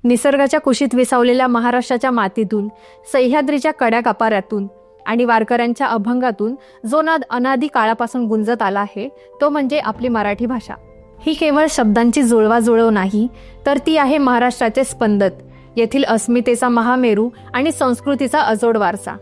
निसर्गाच्या कुशीत विसावलेल्या महाराष्ट्राच्या मातीतून, सह्याद्रीच्या कड्याकापाऱ्यातून आणि वारकऱ्यांच्या अभंगातून जो नाद अनादी काळापासून गुंजत आला आहे तो म्हणजे आपली मराठी भाषा। ही केवळ शब्दांची जुळवाजुळव नाही, तर ती आहे महाराष्ट्राचे स्पंदन, येथील अस्मितेचा महामेरू आणि संस्कृतीचा अजोड वारसा।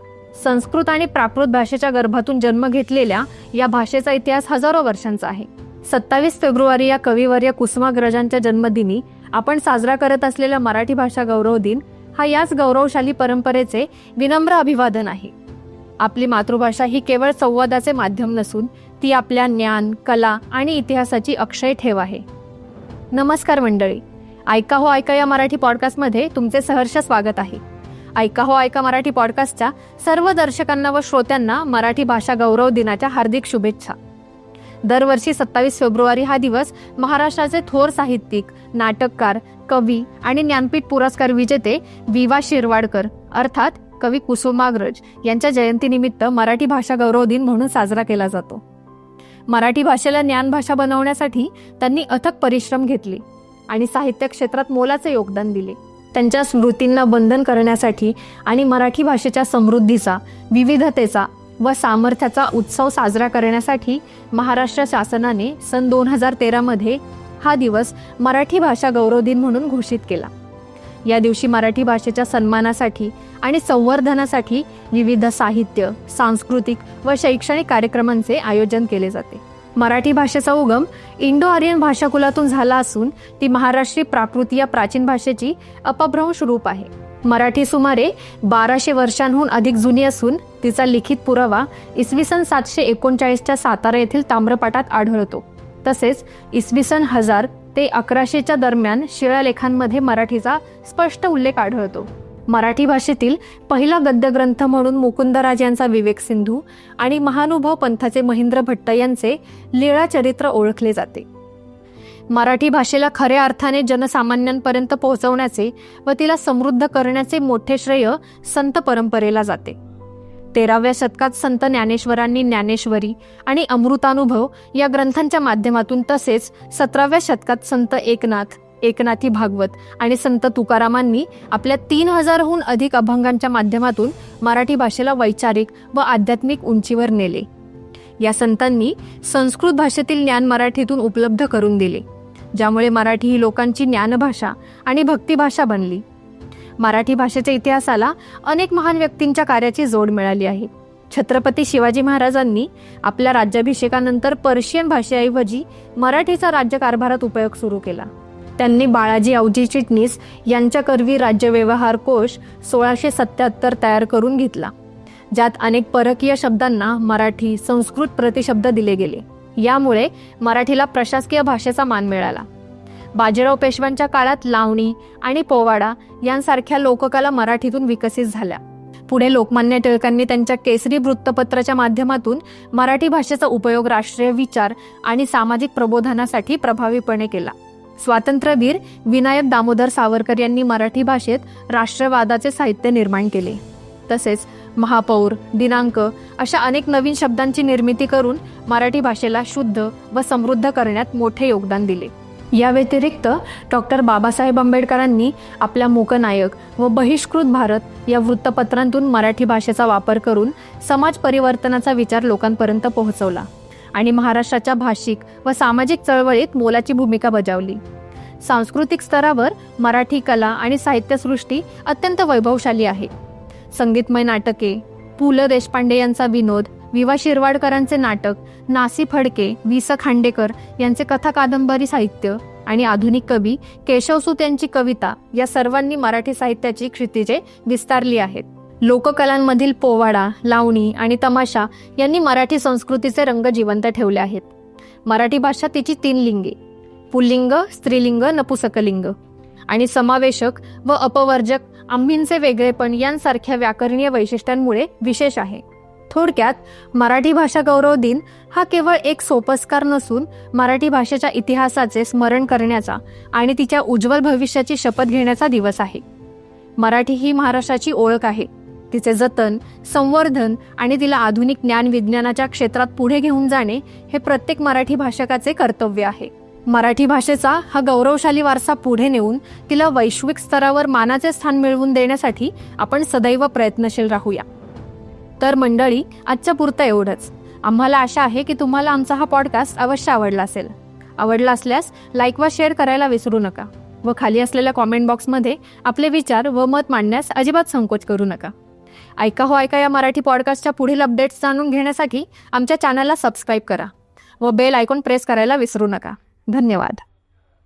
संस्कृत आणि प्राकृत भाषेच्या गर्भातून जन्म घेतलेल्या या भाषेचा इतिहास हजारो वर्षांचा आहे। 27 फेब्रुवारी या कविवर्य कुसुमाग्रजांच्या जन्मदिनी आपण साजरा करत असलेला मराठी भाषा गौरव दिन हा याच गौरवशाली परंपरेचे विनम्र अभिवादन आहे। आपली मातृभाषा ही केवळ संवादाचे माध्यम नसून ती आपल्या ज्ञान, कला आणि इतिहासाची अक्षय ठेव आहे। नमस्कार मंडळी, ऐका हो ऐका या मराठी पॉडकास्टमध्ये तुमचे सहर्ष स्वागत आहे। ऐका हो ऐका मराठी पॉडकास्टच्या सर्व दर्शकांना व श्रोत्यांना मराठी भाषा गौरव दिनाच्या हार्दिक शुभेच्छा। दरवर्षी 27 फेब्रुवारी हा दिवस महाराष्ट्राचे थोर साहित्यिक, नाटककार, कवी आणि ज्ञानपीठ पुरस्कार विजेते वि.वा. शिरवाडकर अर्थात कवी कुसुमाग्रज यांच्या जयंतीनिमित्त मराठी भाषा गौरव दिन म्हणून साजरा केला जातो। मराठी भाषेला ज्ञानभाषा बनवण्यासाठी त्यांनी अथक परिश्रम घेतले आणि साहित्य क्षेत्रात मोलाचे योगदान दिले। त्यांच्या स्मृतींना बंधन करण्यासाठी आणि मराठी भाषेच्या समृद्धीचा, विविधतेचा व सामर्थ्याचा उत्सव साजरा करण्यासाठी महाराष्ट्र शासनाने सन 2013 मध्ये हा दिवस मराठी भाषा गौरव दिन म्हणून घोषित केला। या दिवशी मराठी भाषेच्या सन्मानासाठी आणि संवर्धनासाठी विविध साहित्य, सांस्कृतिक व शैक्षणिक कार्यक्रमांचे आयोजन केले जाते। मराठी भाषेचा उगम इंडो आर्यन भाषाकुलातून झाला असून ती महाराष्ट्री प्राकृत या प्राचीन भाषेची अपभ्रंश रूप आहे। मराठी सुमारे 1200 वर्षांहून अधिक जुनी असून तिचा लिखित पुरावा इसवी सन 739च्या सातारा येथील ताम्रपटात आढळतो। तसेच इसवी सन 1000 ते 1100च्या दरम्यान शिलालेखांमध्ये मराठीचा स्पष्ट उल्लेख आढळतो। मराठी भाषेतील पहिला गद्यग्रंथ म्हणून मुकुंदराज यांचा विवेक सिंधू आणि महानुभाव पंथाचे महेंद्र भट्ट यांचे लीळा चरित्र ओळखले जाते। मराठी भाषेला खऱ्या अर्थाने जनसामान्यांपर्यंत पोहोचवण्याचे व तिला समृद्ध करण्याचे मोठे श्रेय संत परंपरेला जाते। 13व्या शतकात संत ज्ञानेश्वरांनी ज्ञानेश्वरी आणि अमृतानुभव या ग्रंथांच्या माध्यमातून तसेच 17व्या शतकात संत एकनाथी भागवत आणि संत तुकारामांनी आपल्या 3000हून अधिक अभंगांच्या माध्यमातून मराठी भाषेला वैचारिक व आध्यात्मिक उंचीवर नेले। या संतांनी संस्कृत भाषेतील ज्ञान मराठीतून उपलब्ध करून दिले, ज्यामुळे मराठी ही लोकांची ज्ञानभाषा आणि भक्तिभाषा बनली। मराठी भाषेच्या इतिहासाला अनेक महान व्यक्तींच्या कार्याची जोड मिळाली आहे। छत्रपती शिवाजी महाराजांनी आपल्या राज्याभिषेकानंतर पर्शियन भाषेऐवजी मराठीचा राज्यकारभारात उपयोग सुरू केला। त्यांनी बाळाजी औजी चिटणीस यांच्याकरवी राज्य व्यवहार कोश 1677 तयार करून घेतला, ज्यात अनेक परकीय शब्दांना मराठी, संस्कृत प्रतिशब्द दिले गेले। यामुळे मराठीला प्रशासकीय भाषेचा मान मिळाला। बाजीराव पेशव्यांच्या काळात लावणी आणि पोवाडा यांसारख्या लोककला मराठीतून विकसित झाल्या। पुढे लोकमान्य टिळकांनी त्यांच्या केसरी वृत्तपत्राच्या माध्यमातून मराठी भाषेचा उपयोग राष्ट्रीय विचार आणि सामाजिक प्रबोधनासाठी प्रभावीपणे केला। स्वातंत्र्यवीर विनायक दामोदर सावरकर यांनी मराठी भाषेत राष्ट्रवादाचे साहित्य निर्माण केले। तसेच महापौर, दिनांक अशा अनेक नवीन शब्दांची निर्मिती करून मराठी भाषेला शुद्ध व समृद्ध करण्यात मोठे योगदान दिले। या व्यतिरिक्त डॉक्टर बाबासाहेब आंबेडकरांनी आपल्या मूकनायक व बहिष्कृत भारत या वृत्तपत्रांतून मराठी भाषेचा वापर करून समाज परिवर्तनाचा विचार लोकांपर्यंत पोहोचवला आणि महाराष्ट्राच्या भाषिक व सामाजिक चळवळीत मोलाची भूमिका बजावली। सांस्कृतिक स्तरावर मराठी कला आणि साहित्यसृष्टी अत्यंत वैभवशाली आहे। संगीतमय नाटके, पु ल देशपांडे यांचा विनोद, वि.वा. शिरवाडकरांचे नाटक, नासी फडके, वि.स. खांडेकर यांचे कथा कादंबरी साहित्य आणि आधुनिक कवी केशवसूत यांची कविता या सर्वांनी मराठी साहित्याची क्षितिजे विस्तारली आहेत। लोककलांमधील पोवाडा, लावणी आणि तमाशा यांनी मराठी संस्कृतीचे रंग जिवंत ठेवले आहेत। मराठी भाषा तिची 3 लिंगे पुल्लिंग, स्त्रीलिंग, नपुसकलिंग आणि समावेशक व अपवर्जक आम्हींचे वेगळेपण यांसारख्या व्याकरणीय वैशिष्ट्यांमुळे विशेष आहे। थोडक्यात मराठी भाषा गौरव दिन हा केवळ एक सोपस्कार नसून मराठी भाषेच्या इतिहासाचे स्मरण करण्याचा आणि तिच्या उज्ज्वल भविष्याची शपथ घेण्याचा दिवस आहे। मराठी ही महाराष्ट्राची ओळख आहे। तिचे जतन, संवर्धन आणि तिला आधुनिक ज्ञान विज्ञानाच्या क्षेत्रात पुढे घेऊन जाणे हे प्रत्येक मराठी भाषकाचे कर्तव्य आहे। मराठी भाषेचा हा गौरवशाली वारसा पुढे नेऊन तिला वैश्विक स्तरावर मानाचे स्थान मिळवून देण्यासाठी आपण सदैव प्रयत्नशील राहूया. तर मंडळी, आजच्या पुरतं एवढंच. आम्हाला आशा आहे की तुम्हाला आमचा हा पॉडकास्ट अवश्य आवडला असेल. आवडला असल्यास लाईक व शेअर करायला विसरू नका व खाली असलेल्या कॉमेंट बॉक्समध्ये आपले विचार व मत मांडण्यास अजिबात संकोच करू नका. ऐका या मराठी पॉडकास्टच्या पुढील अपडेट्स जाणून घेण्यासाठी आमच्या चॅनलला सबस्क्राईब करा व बेल आयकॉन प्रेस करायला विसरू नका. धन्यवाद.